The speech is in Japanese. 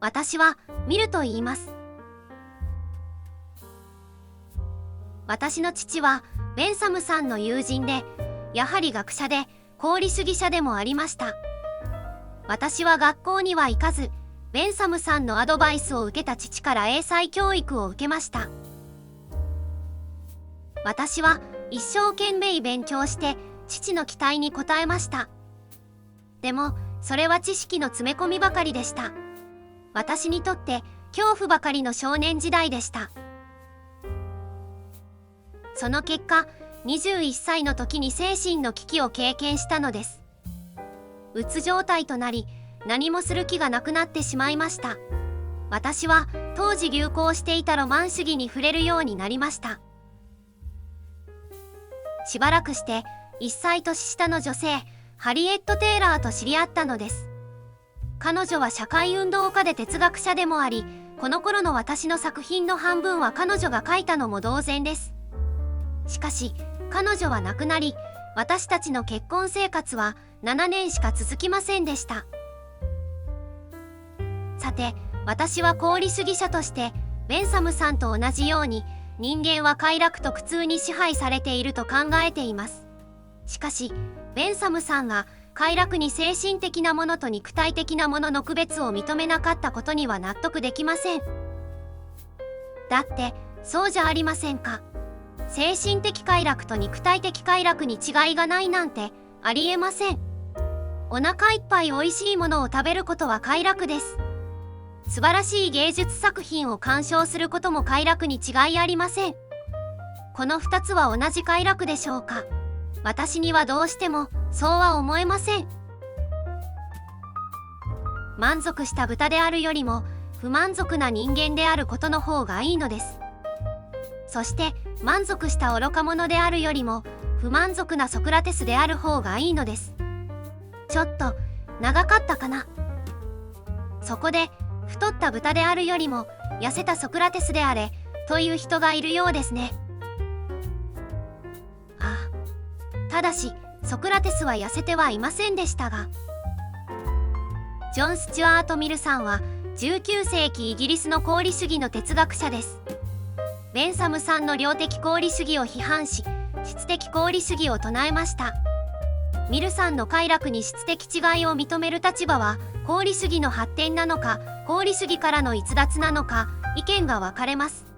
私はミルと言います。私の父はベンサムさんの友人で、やはり学者で功利主義者でもありました。私は学校には行かず、ベンサムさんのアドバイスを受けた父から英才教育を受けました。私は一生懸命勉強して父の期待に応えました。でもそれは知識の詰め込みばかりでした。私にとって恐怖ばかりの少年時代でした。その結果、21歳の時に精神の危機を経験したのです。うつ状態となり、何もする気がなくなってしまいました。私は当時流行していたロマン主義に触れるようになりました。しばらくして1歳年下の女性、ハリエット・テイラーと知り合ったのです。彼女は社会運動家で哲学者でもあり、この頃の私の作品の半分は彼女が書いたのも同然です。しかし彼女は亡くなり、私たちの結婚生活は7年しか続きませんでした。さて、私は功利主義者としてベンサムさんと同じように、人間は快楽と苦痛に支配されていると考えています。しかしベンサムさんが快楽に精神的なものと肉体的なものの区別を認めなかったことには納得できません。だってそうじゃありませんか。精神的快楽と肉体的快楽に違いがないなんてありえません。お腹いっぱいおいしいものを食べることは快楽です。素晴らしい芸術作品を鑑賞することも快楽に違いありません。この2つは同じ快楽でしょうか。私にはどうしてもそうは思えません。満足した豚であるよりも不満足な人間であることの方がいいのです。そして満足した愚か者であるよりも不満足なソクラテスである方がいいのです。ちょっと長かったかな。そこで太った豚であるよりも痩せたソクラテスであれという人がいるようですね。ああ、ただしソクラテスは痩せてはいませんでしたが。ジョン・スチュアート・ミルさんは19世紀イギリスの功利主義の哲学者です。ベンサムさんの量的功利主義を批判し、質的功利主義を唱えました。ミルさんの快楽に質的違いを認める立場は功利主義の発展なのか、功利主義からの逸脱なのか、意見が分かれます。